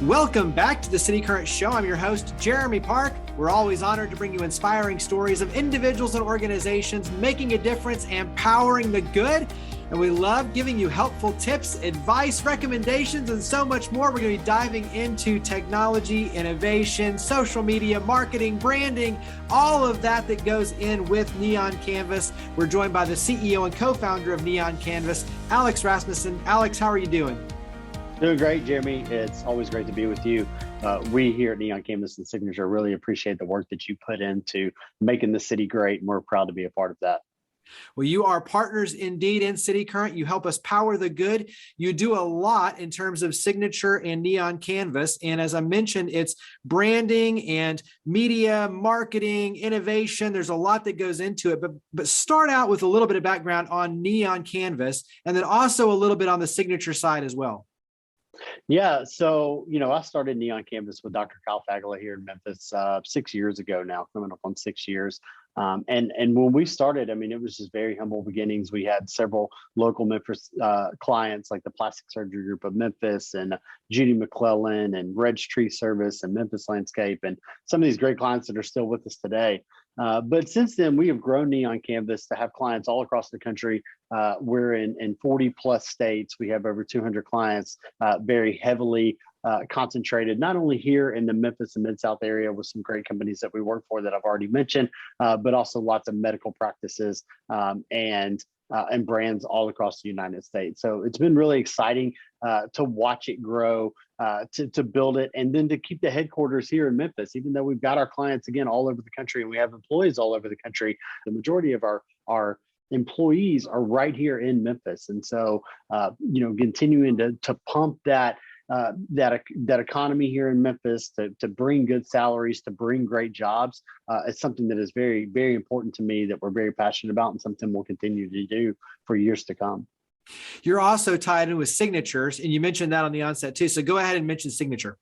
Welcome back to the City Current Show. I'm your host, Jeremy Park. We're always honored to bring you inspiring stories of individuals and organizations making a difference and powering the good. And we love giving you helpful tips, advice, recommendations, and so much more. We're going to be diving into technology, innovation, social media, marketing, branding, all of that that goes in with Neon Canvas. We're joined by the CEO and co-founder of Neon Canvas, Alex Rasmussen. Alex, how are you doing? Doing great, Jeremy. It's always great to be with you. We here at Neon Canvas and Signature really appreciate the work that you put into making the city great, and we're proud to be a part of that. Well, you are partners indeed in City Current. You help us power the good. You do a lot in terms of Signature and Neon Canvas. And as I mentioned, it's branding and media, marketing, innovation. There's a lot that goes into it. But start out with a little bit of background on Neon Canvas, and then also a little bit on the Signature side as well. Yeah, so, I started Neon Canvas with Dr. Kyle Fagala here in Memphis 6 years ago now, coming up on 6 years. And when we started, it was just very humble beginnings. We had several local Memphis clients like the Plastic Surgery Group of Memphis and Judy McClellan and Reg Tree Service and Memphis Landscape and some of these great clients that are still with us today. But since then, we have grown Neon Canvas to have clients all across the country. We're in 40 plus states. We have over 200 clients, very heavily concentrated, not only here in the Memphis and Mid-South area with some great companies that we work for that I've already mentioned, but also lots of medical practices and brands all across the United States. So it's been really exciting to watch it grow, to build it, and then to keep the headquarters here in Memphis. Even though we've got our clients again all over the country and we have employees all over the country, the majority of our employees are right here in Memphis. And so, continuing to pump that economy here in Memphis, to bring good salaries, to bring great jobs, is something that is very, very important to me, that we're very passionate about, and something we'll continue to do for years to come. You're also tied in with Signatures, and you mentioned that on the onset too. So go ahead and mention Signature.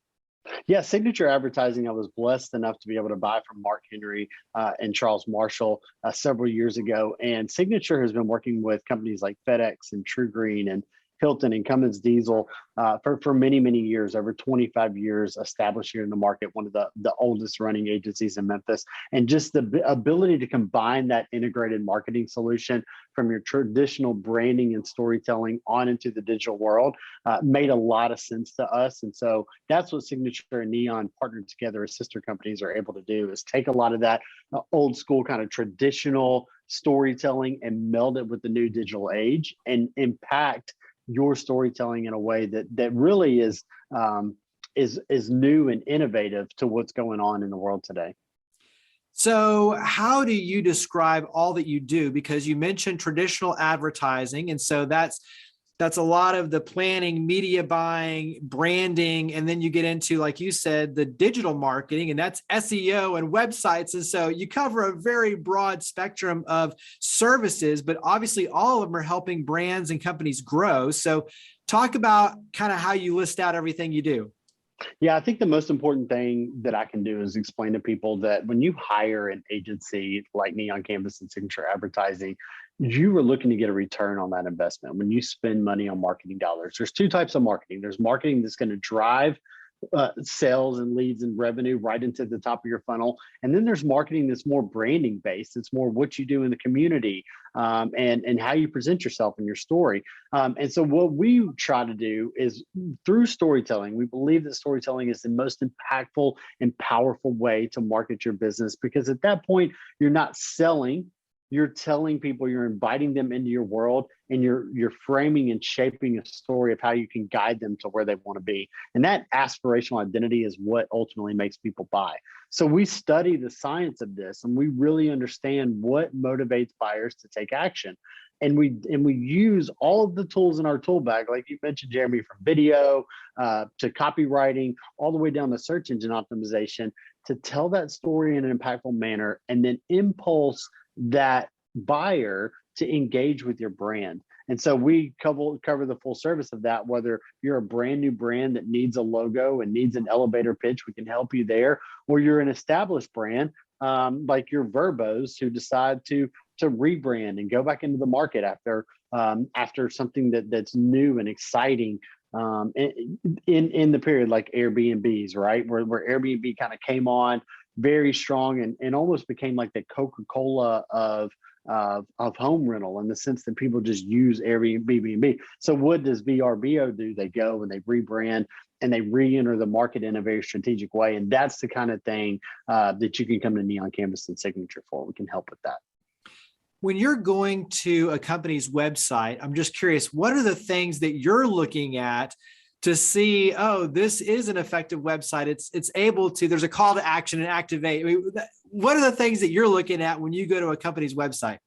Yeah, Signature Advertising, I was blessed enough to be able to buy from Mark Henry and Charles Marshall several years ago. And Signature has been working with companies like FedEx and True Green and Hilton and Cummins Diesel for many, many years, over 25 years established here in the market, one of the oldest running agencies in Memphis. And just the ability to combine that integrated marketing solution from your traditional branding and storytelling on into the digital world made a lot of sense to us. And so that's what Signature and Neon partnered together as sister companies are able to do, is take a lot of that old school kind of traditional storytelling and meld it with the new digital age and impact your storytelling in a way that really is new and innovative to what's going on in the world today. So how do you describe all that you do? Because you mentioned traditional advertising, and so that's a lot of the planning, media buying, branding, and then you get into, like you said, the digital marketing, and that's SEO and websites. And so you cover a very broad spectrum of services, but obviously all of them are helping brands and companies grow. So talk about kind of how you list out everything you do. Yeah, I think the most important thing that I can do is explain to people that when you hire an agency like Neon Canvas and Signature Advertising, you are looking to get a return on that investment. When you spend money on marketing dollars, there's two types of marketing. There's marketing that's going to drive sales and leads and revenue right into the top of your funnel. And then there's marketing that's more branding based. It's more what you do in the community and how you present yourself in your story. And so what we try to do is through storytelling, we believe that storytelling is the most impactful and powerful way to market your business, because at that point, you're not selling. You're telling people, you're inviting them into your world, and you're framing and shaping a story of how you can guide them to where they want to be. And that aspirational identity is what ultimately makes people buy. So we study the science of this, and we really understand what motivates buyers to take action. And we use all of the tools in our tool bag, like you mentioned, Jeremy, from video to copywriting, all the way down to search engine optimization, to tell that story in an impactful manner, and then impulse that buyer to engage with your brand. And so we cover the full service of that. Whether you're a brand new brand that needs a logo and needs an elevator pitch, we can help you there. Or you're an established brand like your Verbos who decide to rebrand and go back into the market after something that's new and exciting in the period, like Airbnbs, right? Where Airbnb kind of came on very strong and almost became like the Coca-Cola of home rental, in the sense that people just use Airbnb. So what does VRBO do? They go and they rebrand and they re-enter the market in a very strategic way. And that's the kind of thing that you can come to Neon Canvas and Signature for. We can help with that. When you're going to a company's website, I'm just curious, what are the things that you're looking at to see, oh, this is an effective website. It's able to, there's a call to action and activate. I mean, what are the things that you're looking at when you go to a company's website?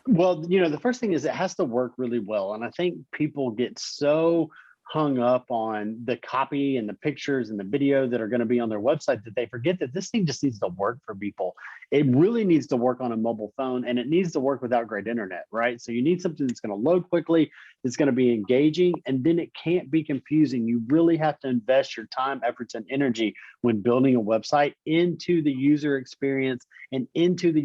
Well, the first thing is it has to work really well. And I think people get so hung up on the copy and the pictures and the video that are going to be on their website that they forget that this thing just needs to work for people. It really needs to work on a mobile phone, and it needs to work without great internet, right? So you need something that's going to load quickly, that's going to be engaging, and then it can't be confusing. You really have to invest your time, efforts, and energy when building a website into the user experience and into the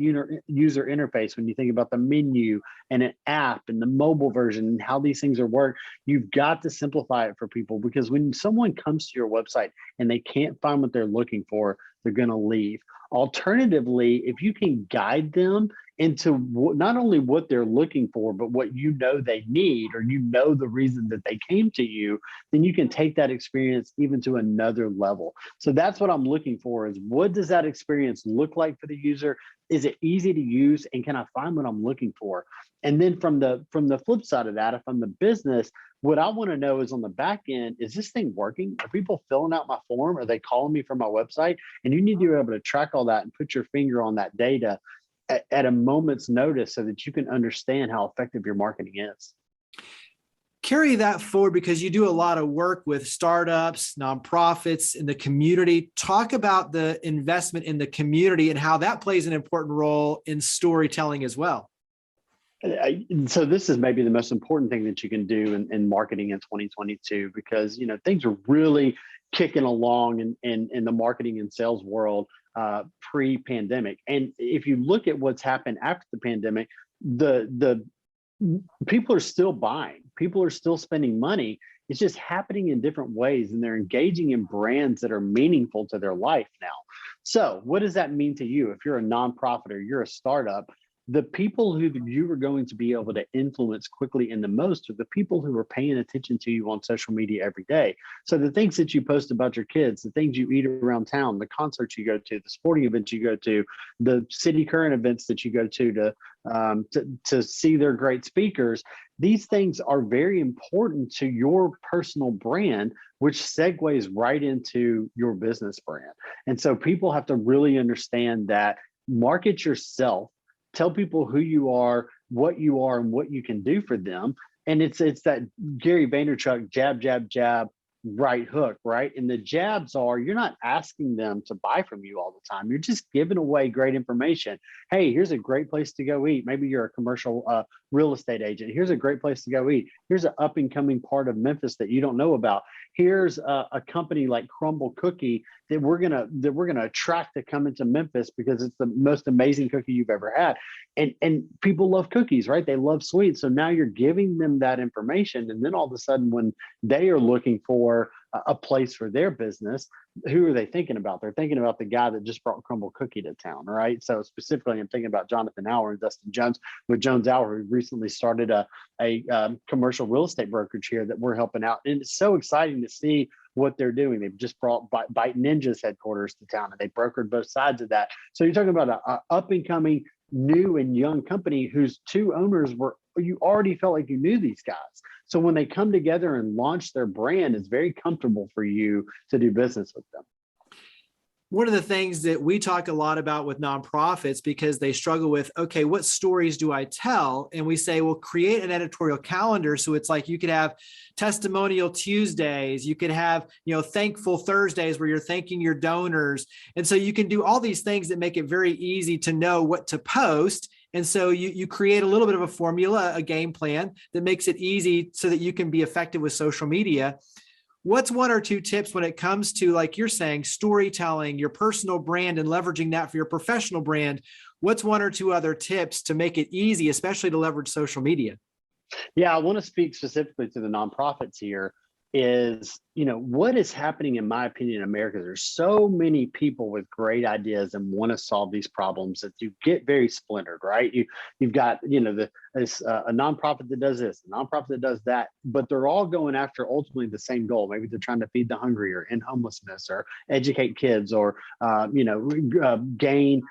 user interface. When you think about the menu and an app and the mobile version and how these things are worked, you've got to simplify it for people, because when someone comes to your website and they can't find what they're looking for, they're going to leave. Alternatively, if you can guide them into not only what they're looking for, but what they need, or the reason that they came to you, then you can take that experience even to another level. So that's what I'm looking for, is what does that experience look like for the user? Is it easy to use? And can I find what I'm looking for? And then from the flip side of that, if I'm the business, what I want to know is, on the back end, is this thing working? Are people filling out my form? Are they calling me from my website? And you need to be able to track all that and put your finger on that data at a moment's notice, so that you can understand how effective your marketing is. Carry that forward, because you do a lot of work with startups, nonprofits, in the community. Talk about the investment in the community and how that plays an important role in storytelling as well. So this is maybe the most important thing that you can do in marketing in 2022, because things are really kicking along in the marketing and sales world pre-pandemic. And if you look at what's happened after the pandemic, the people are still buying, people are still spending money. It's just happening in different ways, and they're engaging in brands that are meaningful to their life now. So what does that mean to you? If you're a nonprofit or you're a startup, the people who you are going to be able to influence quickly and the most are the people who are paying attention to you on social media every day. So the things that you post about your kids, the things you eat around town, the concerts you go to, the sporting events you go to, the city current events that you go to see their great speakers, these things are very important to your personal brand, which segues right into your business brand. And so people have to really understand that. Market yourself. Tell people who you are, and what you can do for them. And it's that Gary Vaynerchuk jab, jab, jab, right hook, right? And the jabs are, you're not asking them to buy from you all the time. You're just giving away great information. Hey, here's a great place to go eat. Maybe you're a commercial real estate agent. Here's a great place to go eat. Here's an up and coming part of Memphis that you don't know about. Here's a company like Crumble Cookie that we're gonna attract to come into Memphis because it's the most amazing cookie you've ever had. And people love cookies, right? They love sweets. So now you're giving them that information, and then all of a sudden, when they are looking for a place for their business, who are they thinking about? They're thinking about the guy that just brought Crumble Cookie to town, right? So specifically, I'm thinking about Jonathan Auer and Dustin Jones with Jones Auer, who recently started a commercial real estate brokerage here that we're helping out. And it's so exciting to see what they're doing. They've just brought Bite Ninja's headquarters to town, and they brokered both sides of that. So you're talking about a up and coming new and young company whose two owners you already felt like you knew these guys. So when they come together and launch their brand, it's very comfortable for you to do business with them. One of the things that we talk a lot about with nonprofits, because they struggle with, okay, what stories do I tell? And we say, well, create an editorial calendar. So it's like you could have testimonial Tuesdays, you could have, thankful Thursdays where you're thanking your donors. And so you can do all these things that make it very easy to know what to post. And so you create a little bit of a formula, a game plan that makes it easy so that you can be effective with social media. What's one or two tips when it comes to, like you're saying, storytelling, your personal brand, and leveraging that for your professional brand? What's one or two other tips to make it easy, especially to leverage social media? Yeah, I want to speak specifically to the nonprofits here. is, what is happening in my opinion in America. There's so many people with great ideas and want to solve these problems that you get very splintered, right? You've got, a nonprofit that does this, a nonprofit that does that, but they're all going after ultimately the same goal. Maybe they're trying to feed the hungry or end homelessness or educate kids or, gain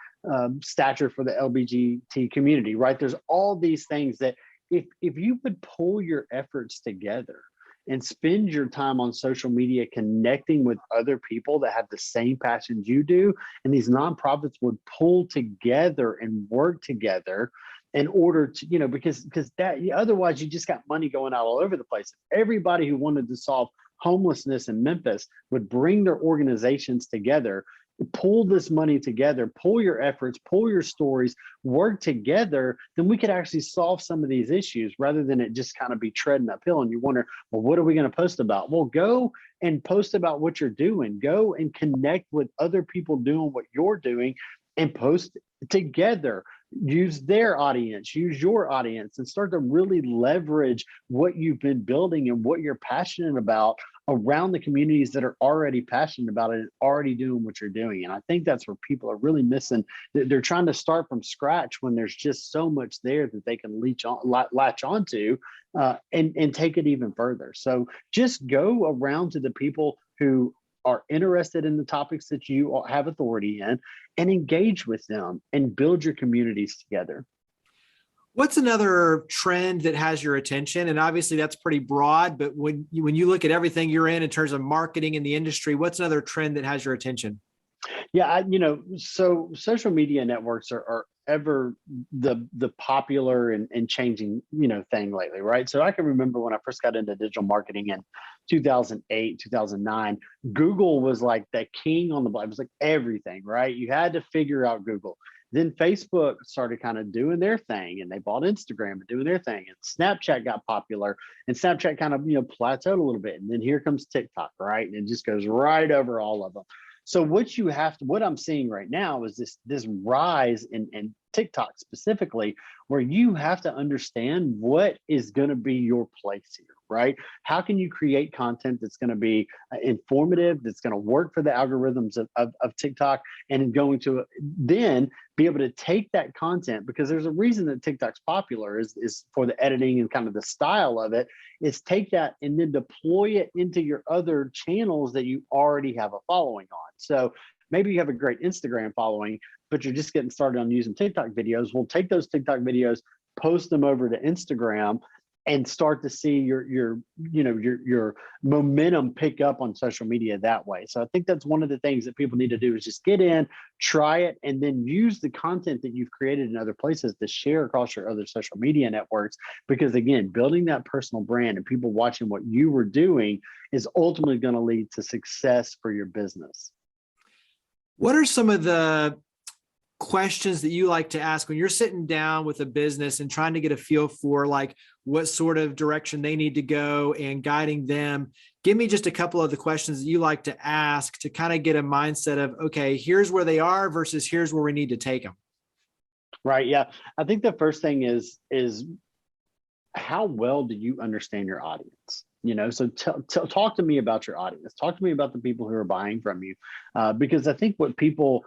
stature for the LGBT community, right? There's all these things that if you would pull your efforts together and spend your time on social media connecting with other people that have the same passions you do, and these nonprofits would pull together and work together in order to, because that otherwise you just got money going out all over the place. Everybody who wanted to solve homelessness in Memphis would bring their organizations together, pull this money together, pull your efforts, pull your stories, work together, then we could actually solve some of these issues rather than it just kind of be treading uphill. And you wonder, well, what are we going to post about? Well, go and post about what you're doing. Go and connect with other people doing what you're doing and post together. Use their audience, use your audience, and start to really leverage what you've been building and what you're passionate about around the communities that are already passionate about it and already doing what you're doing. And I think that's where people are really missing. They're trying to start from scratch when there's just so much there that they can latch onto and take it even further. So just go around to the people who are interested in the topics that you have authority in and engage with them and build your communities together. What's another trend that has your attention? And obviously that's pretty broad, but when you look at everything you're in terms of marketing in the industry, what's another trend that has your attention? Yeah, so social media networks are ever the popular and changing, thing lately, right? So I can remember when I first got into digital marketing in 2008, 2009, Google was like the king on the block. It was like everything, right? You had to figure out Google. Then Facebook started kind of doing their thing and they bought Instagram and doing their thing. And Snapchat got popular and Snapchat kind of, plateaued a little bit. And then here comes TikTok, right? And it just goes right over all of them. So what I'm seeing right now is this rise in TikTok specifically, where you have to understand what is going to be your place here, right? How can you create content that's going to be informative, that's going to work for the algorithms of TikTok, and going to then be able to take that content, because there's a reason that TikTok's popular is for the editing and kind of the style of it, is take that and then deploy it into your other channels that you already have a following on. So maybe you have a great Instagram following, but you're just getting started on using TikTok videos. We'll take those TikTok videos, post them over to Instagram, and start to see your momentum pick up on social media that way. So I think that's one of the things that people need to do is just get in, try it, and then use the content that you've created in other places to share across your other social media networks. Because again, building that personal brand and people watching what you were doing is ultimately going to lead to success for your business. What are some of the questions that you like to ask when you're sitting down with a business and trying to get a feel for like what sort of direction they need to go and guiding them? Give me just a couple of the questions that you like to ask to kind of get a mindset of, okay, here's where they are versus here's where we need to take them. Right. Yeah. I think the first thing is how well do you understand your audience? So talk to me about your audience. Talk to me about the people who are buying from you, because I think what people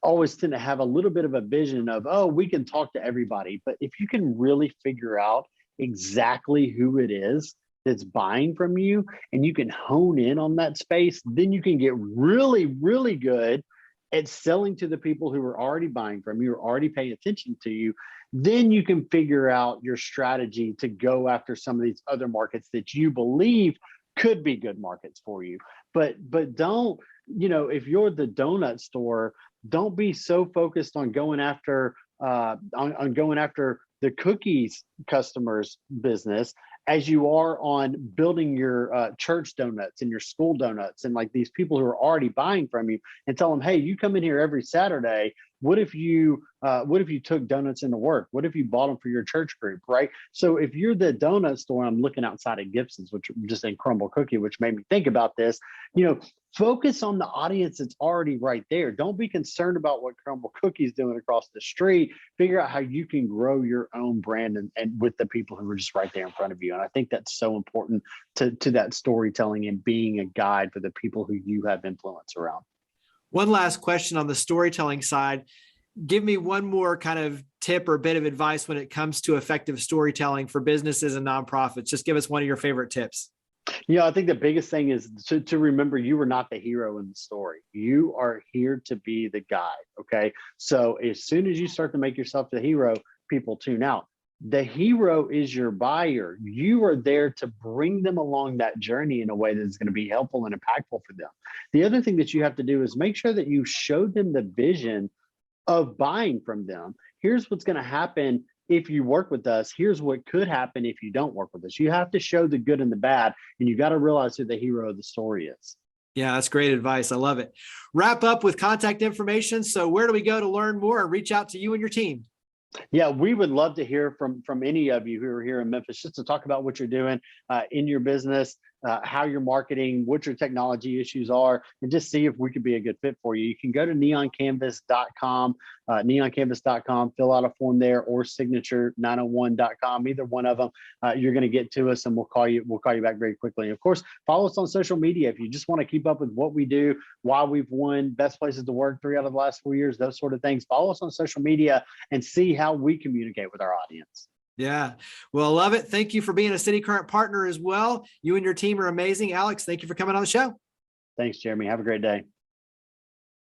always tend to have a little bit of a vision of, oh, we can talk to everybody. But if you can really figure out exactly who it is that's buying from you and you can hone in on that space, then you can get really, really good at selling to the people who are already buying from you, are already paying attention to you. Then you can figure out your strategy to go after some of these other markets that you believe could be good markets for you. But don't, if you're the donut store, don't be so focused on going after going after the cookies customers business as you are on building your church donuts and your school donuts and like these people who are already buying from you, and tell them, hey, you come in here every Saturday, What if you took donuts into work? What if you bought them for your church group, right? So if you're the donut store, I'm looking outside at Gibson's, which just in Crumble Cookie, which made me think about this, focus on the audience that's already right there. Don't be concerned about what Crumble Cookie's doing across the street. Figure out how you can grow your own brand and with the people who are just right there in front of you. And I think that's so important to that storytelling and being a guide for the people who you have influence around. One last question on the storytelling side. Give me one more kind of tip or bit of advice when it comes to effective storytelling for businesses and nonprofits. Just give us one of your favorite tips. I think the biggest thing is to remember you are not the hero in the story. You are here to be the guide. Okay. So as soon as you start to make yourself the hero, people tune out. The hero is your buyer. You are there to bring them along that journey in a way that's going to be helpful and impactful for them. The other thing that you have to do is make sure that you show them the vision of buying from them. Here's what's going to happen if you work with us. Here's what could happen if you don't work with us. You have to show the good and the bad, and you got to realize who the hero of the story is. Yeah, that's great advice. I love it. Wrap up with contact information. So where do we go to learn more and reach out to you and your team? Yeah, we would love to hear from any of you who are here in Memphis, just to talk about what you're doing in your business, how you're marketing, what your technology issues are, and just see if we could be a good fit for you. You can go to neoncanvas.com, fill out a form there, or signature901.com, either one of them. You're going to get to us, and we'll call you back very quickly. And of course, follow us on social media if you just want to keep up with what we do, why we've won best places to work 3 out of the last 4 years, those sort of things. Follow us on social media and see how we communicate with our audience. Yeah. Well, I love it. Thank you for being a City Current partner as well. You and your team are amazing. Alex, thank you for coming on the show. Thanks, Jeremy. Have a great day.